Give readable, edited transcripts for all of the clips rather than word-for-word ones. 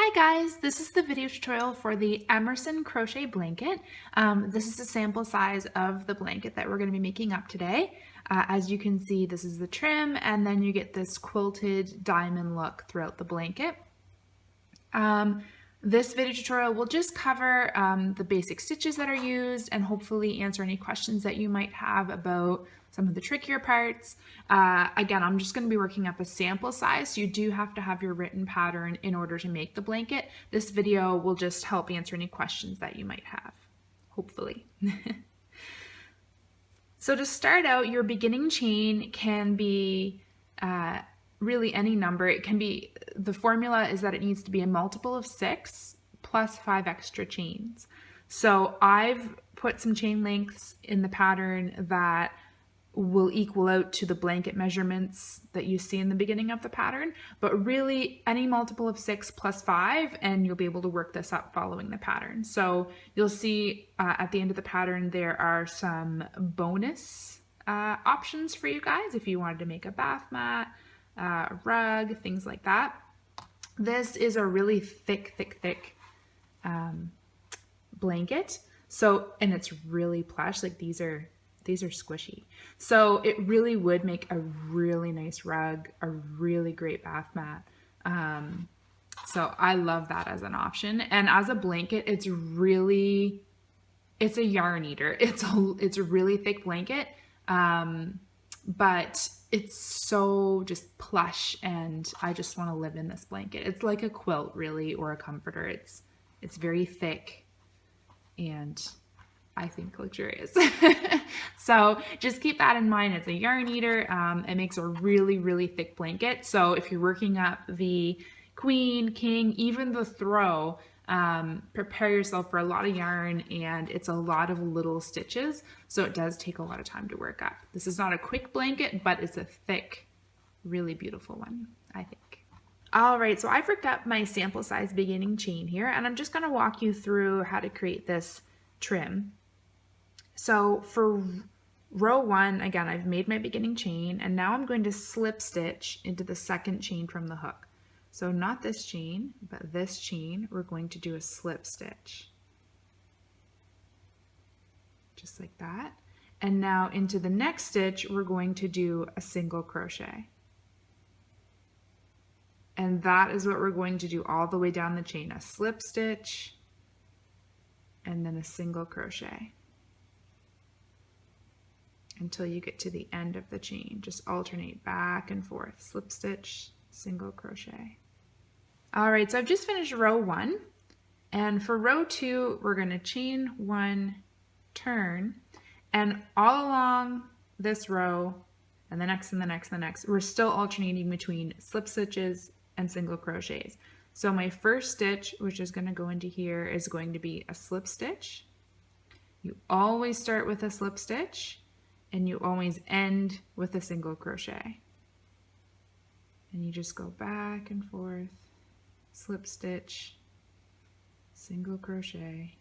Hi guys, this is the video tutorial for the Emerson Crochet Blanket. This is a sample size of the blanket that we're going to be making up today. As you can see, this is the trim, and then you get this quilted diamond look throughout the blanket. This video tutorial will just cover the basic stitches that are used and hopefully answer any questions that you might have about some of the trickier parts. Again, I'm just going to be working up a sample size, so you do have to have your written pattern in order to make the blanket. This video will just help answer any questions that you might have, hopefully. So to start out, your beginning chain can be really any number. It can be, the formula is that it needs to be a multiple of 6 plus 5 extra chains. So I've put some chain lengths in the pattern that will equal out to the blanket measurements that you see in the beginning of the pattern, but really any multiple of 6 plus 5, and you'll be able to work this up following the pattern. So you'll see at the end of the pattern there are some bonus options for you guys if you wanted to make a bath mat, a rug, things like that. This is a really thick blanket. So, and it's really plush, like these are squishy. So it really would make a really nice rug, a really great bath mat. So I love that as an option. And as a blanket, it's a yarn eater. It's a really thick blanket, but it's so just plush, and I just want to live in this blanket. It's like a quilt really, or a comforter. It's very thick and I think luxurious. So just keep that in mind. It's a yarn eater. It makes a really thick blanket. So if you're working up the queen, king, even the throw, prepare yourself for a lot of yarn, and it's a lot of little stitches. So it does take a lot of time to work up. This is not a quick blanket, but it's a thick, really beautiful one, I think. All right, so I've worked up my sample size beginning chain here, and I'm just going to walk you through how to create this trim. So for row 1, again, I've made my beginning chain, and now I'm going to slip stitch into the second chain from the hook. So not this chain, but this chain, we're going to do a slip stitch. Just like that. And now into the next stitch, we're going to do a single crochet. And that is what we're going to do all the way down the chain, a slip stitch, and then a single crochet until you get to the end of the chain. Just alternate back and forth, slip stitch, single crochet. All right, so I've just finished row 1, and for row 2, we're going to chain 1, turn, and all along this row and the next and the next and the next, we're still alternating between slip stitches and single crochets. So my first stitch, which is going to go into here, is going to be a slip stitch. You always start with a slip stitch, and you always end with a single crochet. And you just go back and forth, slip stitch, single crochet.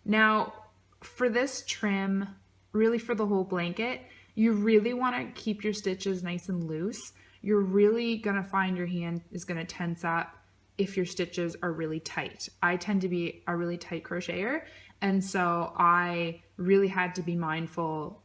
Now, for this trim, really for the whole blanket, you really want to keep your stitches nice and loose. You're really going to find your hand is going to tense up if your stitches are really tight. I tend to be a really tight crocheter, and so I really had to be mindful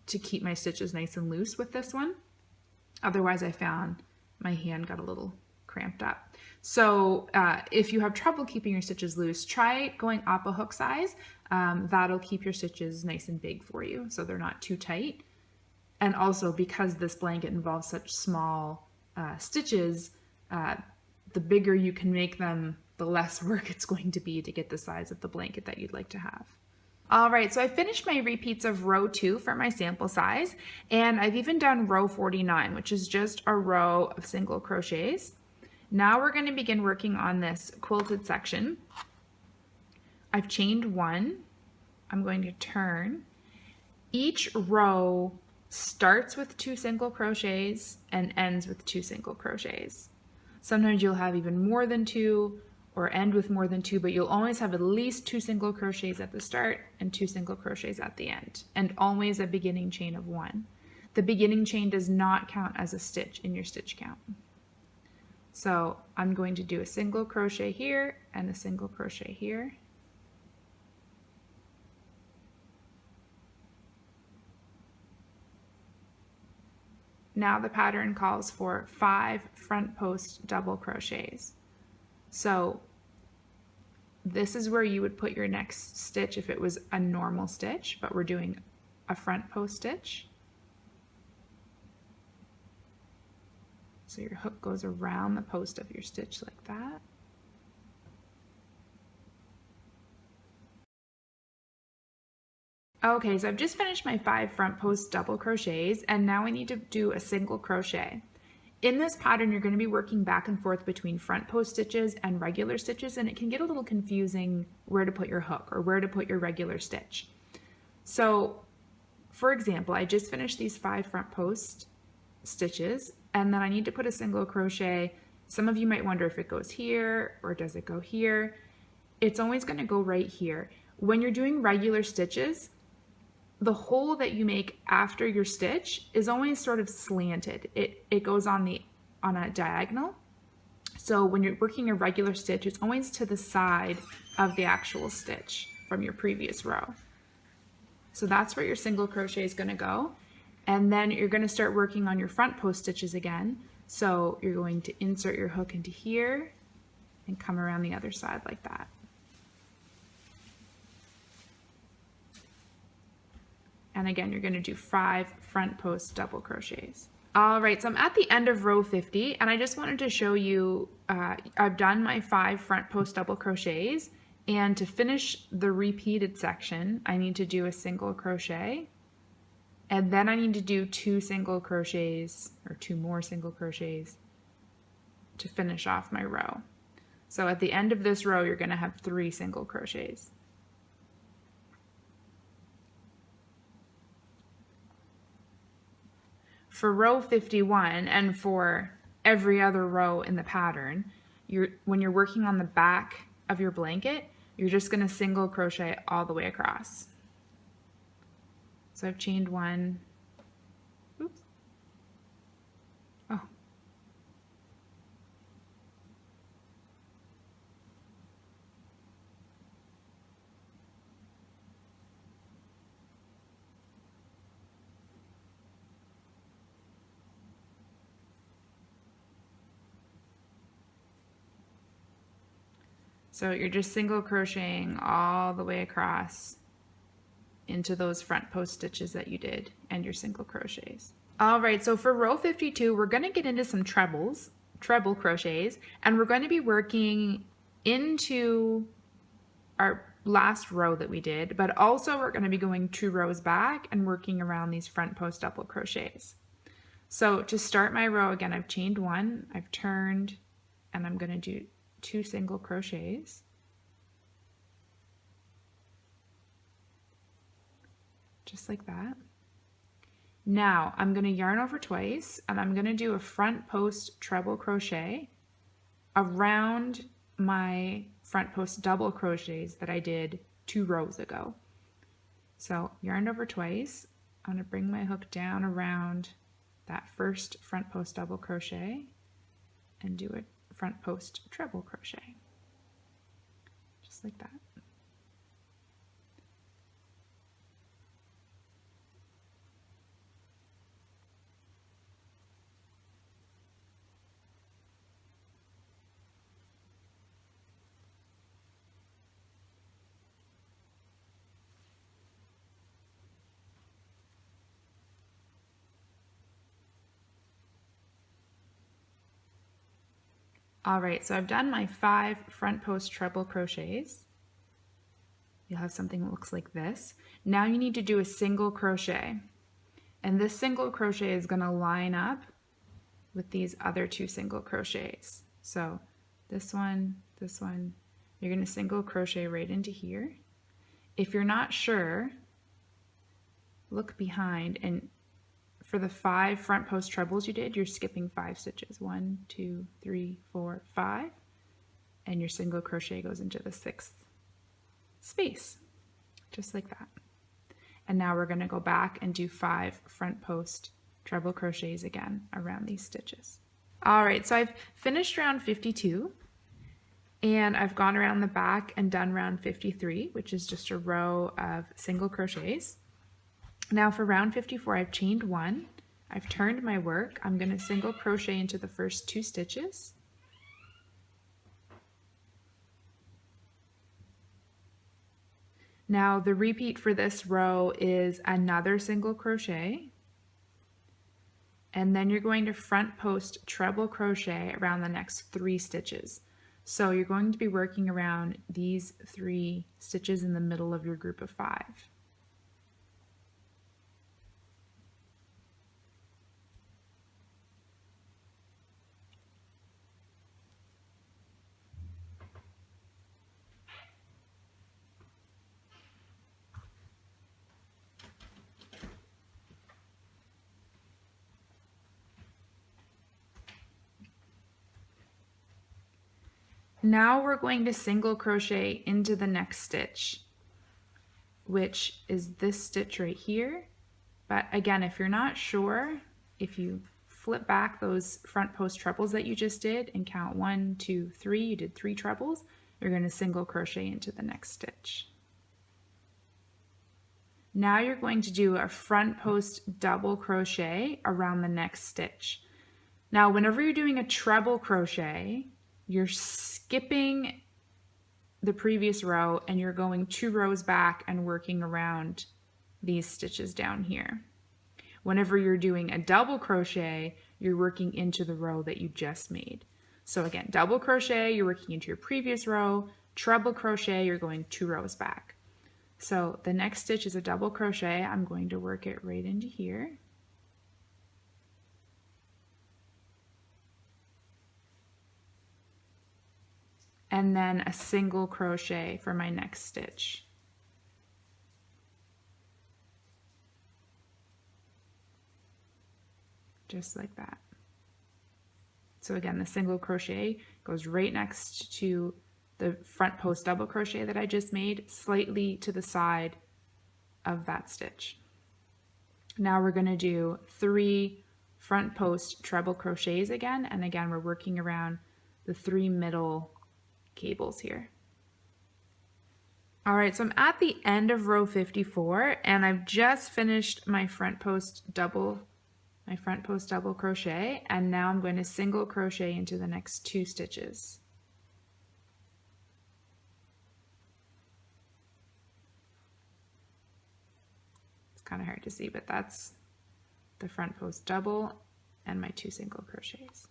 to keep my stitches nice and loose with this one. Otherwise, I found my hand got a little cramped up. So if you have trouble keeping your stitches loose, try going up a hook size. That'll keep your stitches nice and big for you, so they're not too tight. And also, because this blanket involves such small stitches, the bigger you can make them, the less work it's going to be to get the size of the blanket that you'd like to have. All right, so I finished my repeats of row 2 for my sample size, and I've even done row 49, which is just a row of single crochets. Now we're going to begin working on this quilted section. I've chained 1. I'm going to turn. Each row starts with 2 single crochets and ends with 2 single crochets. Sometimes you'll have even more than 2 or end with more than 2, but you'll always have at least 2 single crochets at the start and 2 single crochets at the end, and always a beginning chain of 1. The beginning chain does not count as a stitch in your stitch count. So I'm going to do a single crochet here and a single crochet here. Now the pattern calls for 5 front post double crochets. So this is where you would put your next stitch if it was a normal stitch, but we're doing a front post stitch. So your hook goes around the post of your stitch like that. Okay, so I've just finished my 5 front post double crochets, and now I need to do a single crochet. In this pattern, you're going to be working back and forth between front post stitches and regular stitches, and it can get a little confusing where to put your hook or where to put your regular stitch. So, for example, I just finished these 5 front post stitches, and then I need to put a single crochet. Some of you might wonder if it goes here or does it go here. It's always going to go right here. When you're doing regular stitches, the hole that you make after your stitch is always sort of slanted. It goes on a diagonal. So when you're working a regular stitch, it's always to the side of the actual stitch from your previous row. So that's where your single crochet is going to go. And then you're going to start working on your front post stitches again. So you're going to insert your hook into here and come around the other side like that. And again, you're going to do 5 front post double crochets. All right, so I'm at the end of row 50, and I just wanted to show you, I've done my 5 front post double crochets, and to finish the repeated section, I need to do a single crochet, and then I need to do 2 single crochets, or 2 more single crochets, to finish off my row. So at the end of this row, you're going to have 3 single crochets. For row 51 and for every other row in the pattern, when you're working on the back of your blanket, you're just going to single crochet all the way across. So I've chained 1. Oops. Oh. So you're just single crocheting all the way across into those front post stitches that you did and your single crochets. All right, so for row 52, we're going to get into some treble crochets, and we're going to be working into our last row that we did, but also we're going to be going 2 rows back and working around these front post double crochets. So to start my row, again, I've chained 1, I've turned, and I'm going to do 2 single crochets. Just like that. Now I'm going to yarn over twice, and I'm going to do a front post treble crochet around my front post double crochets that I did 2 rows ago. So yarn over twice, I'm going to bring my hook down around that first front post double crochet and do a front post treble crochet, just like that. All right, so I've done my 5 front post treble crochets. You'll have something that looks like this. Now you need to do a single crochet, and this single crochet is going to line up with these other 2 single crochets. So this one, you're going to single crochet right into here. If you're not sure, look behind, and for the 5 front post trebles you did, you're skipping 5 stitches. 1, 2, 3, 4, 5, and your single crochet goes into the 6th space, just like that. And now we're going to go back and do 5 front post treble crochets again around these stitches. All right, so I've finished round 52 and I've gone around the back and done round 53, which is just a row of single crochets. Now for round 54, I've chained 1, I've turned my work, I'm going to single crochet into the first 2 stitches. Now the repeat for this row is another single crochet, and then you're going to front post treble crochet around the next 3 stitches. So you're going to be working around these 3 stitches in the middle of your group of 5. Now we're going to single crochet into the next stitch, which is this stitch right here. But again, if you're not sure, if you flip back those front post trebles that you just did and count 1, 2, 3, you did 3 trebles, you're going to single crochet into the next stitch. Now you're going to do a front post double crochet around the next stitch. Now, whenever you're doing a treble crochet, you're skipping the previous row and you're going 2 rows back and working around these stitches down here. Whenever you're doing a double crochet, you're working into the row that you just made. So again, double crochet, you're working into your previous row, treble crochet, you're going 2 rows back. So the next stitch is a double crochet. I'm going to work it right into here. And then a single crochet for my next stitch. Just like that. So again, the single crochet goes right next to the front post double crochet that I just made, slightly to the side of that stitch. Now we're going to do 3 front post treble crochets again, and again we're working around the 3 middle cables here. All right, so I'm at the end of row 54 and I've just finished my front post double crochet, and now I'm going to single crochet into the next 2 stitches. It's kind of hard to see, but that's the front post double and my 2 single crochets.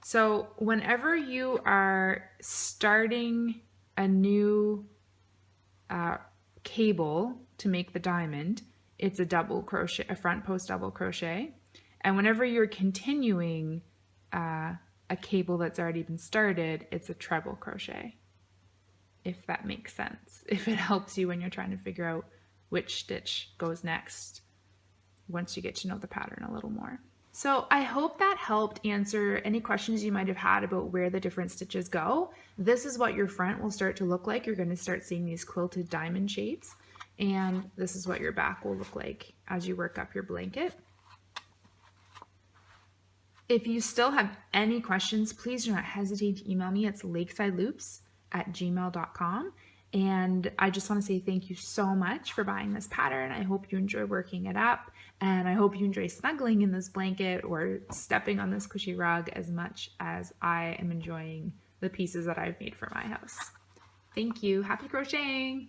So whenever you are starting a new cable to make the diamond, it's a double crochet, a front post double crochet. And whenever you're continuing a cable that's already been started, it's a treble crochet, if that makes sense, if it helps you when you're trying to figure out which stitch goes next once you get to know the pattern a little more. So I hope that helped answer any questions you might have had about where the different stitches go. This is what your front will start to look like. You're going to start seeing these quilted diamond shapes, and this is what your back will look like as you work up your blanket. If you still have any questions, please do not hesitate to email me. It's lakesideloops@gmail.com. And I just want to say thank you so much for buying this pattern. I hope you enjoy working it up, and I hope you enjoy snuggling in this blanket or stepping on this cushy rug as much as I am enjoying the pieces that I've made for my house. Thank you. Happy crocheting!